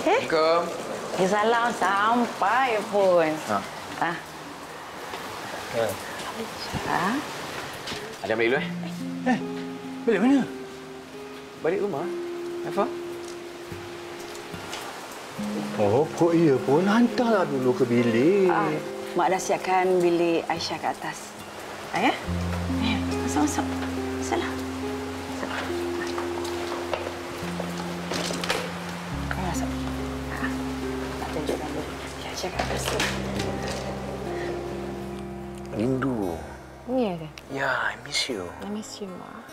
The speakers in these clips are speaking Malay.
Assalamualaikum. Salam sampai pun. Ha. Ada balik dulu, Balik mana? Balik rumah. Apa? Oh, kok iya pun. Hantarlah dulu ke bilik. Mak dah siapkan bilik Aisyah ke atas. Ya? Masuk. Salah. Kau masuk. Tak tunjukkan dulu. Aisyah ke atas tu. Rindu. Ya ke? Ya, I miss you. I miss you, Ma.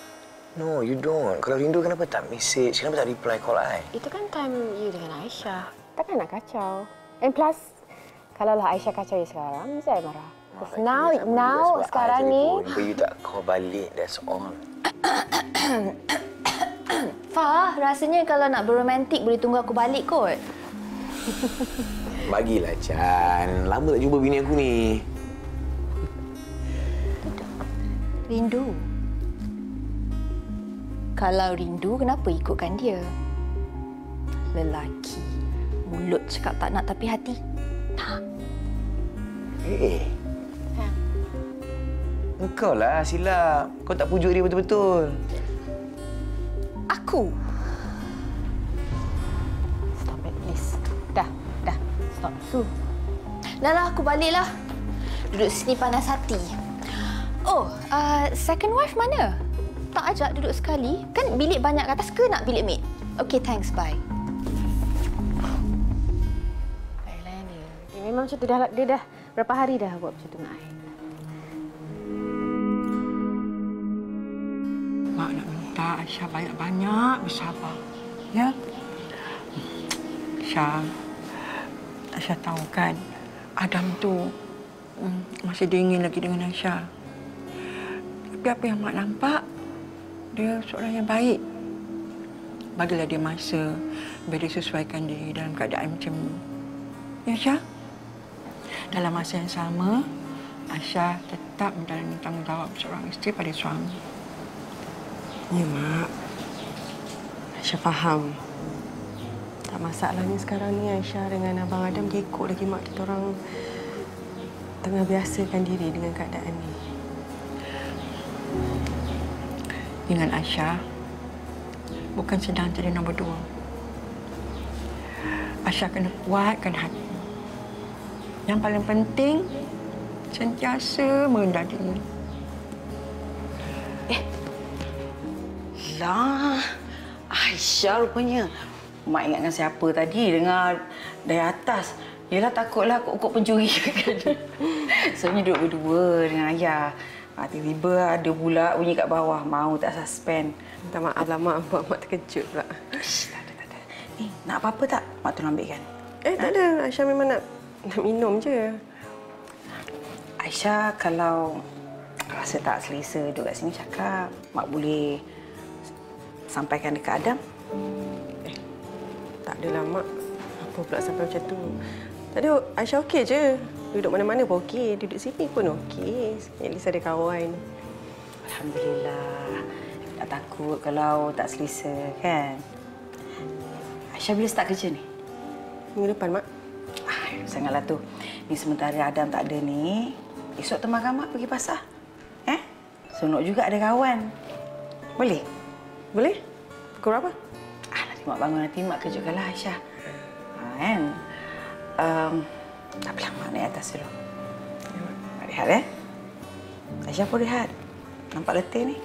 No, you don't. Kalau rindu, kenapa tak message? Kenapa tak reply call I? Itu kan time you dengan Aisyah. Takkan nak kacau. And plus, kalaulah Aisyah kacau you sekarang, saya marah. Because now sekarang ni... But you tak call balik, that's all. Fah, rasanya kalau nak berromantik boleh tunggu aku balik kot. Bagilah, Chan. Lama tak jumpa bini aku ni. Rindu. Kalau rindu, kenapa ikutkan dia? Lelaki. Mulut cakap tak nak tapi hati tak. Engkau lah silap. Kau tak pujuk dia betul-betul. Aku? Stop it, please. Dah. Stop. Dah lah, aku baliklah. Duduk sini panas hati. Oh, second wife mana? Tak ajak duduk sekali. Kan bilik banyak kat atas ke nak bilik maid? Okay, thanks. Bye. Baiklah dia. Memang macam tu dah. Dia dah berapa hari dah buat macam tu dengan I. Mak nak minta Aisyah banyak-banyak bersabar. Ya? Aisyah tahu kan, Adam tu masih dingin lagi dengan Aisyah. Tapi apa yang Mak nampak, dia seorang yang baik. Bagilah dia masa biar dia sesuaikan diri dalam keadaan macam ni. Ya, Aisyah? Dalam masa yang sama, Aisyah tetap menjalani tanggungjawab seorang isteri pada suami. Ya, Mak. Aisyah faham. Tak masalahnya sekarang ni Aisyah dengan Abang Adam dia ikut lagi Mak. Kita orang tengah biasakan diri dengan keadaan ni. Dengan Aisyah, bukan sedang jadi nombor 2. Aisyah kena kuatkan hati. Yang paling penting, sentiasa merendah diri. Lah, Aisyah rupanya. Mak ingatkan siapa tadi dengar dari atas. Yelah, takutlah kok pencuri kan. Sebenarnya duduk berdua dengan ayah. Tiba-tiba ada pula bunyi kat bawah. Mau tak suspend. Minta maaf lah, Mak. Buat Mak terkejut pula. Tak ada. Ni, nak apa-apa tak? Mak tolong ambilkan. Tak ada. Aisyah memang nak minum je. Aisyah kalau rasa tak selesa duduk kat sini cakap. Mak boleh sampaikan dekat Adam. Tak adalah, Mak. Apa pula sampai macam tu? Tadi Aisyah okey je. Duduk mana-mana pun okey. Duduk sini pun okey. At least ada kawan. Alhamdulillah. Tak takut kalau tak selesa, kan? Aisyah bila start kerja ni? Minggu depan, Mak. Sangatlah tu. Ni sementara Adam tak ada ni. Esok temankan Mak pergi pasar. Seronok juga ada kawan. Boleh? Boleh? Pukul berapa? Nanti Mak bangun nanti Mak kejutkanlah Aisyah. Kan? Tak apalah, Mak naik atas dulu. Mak rehat, Aisyah pun rehat. Nampak letih ni.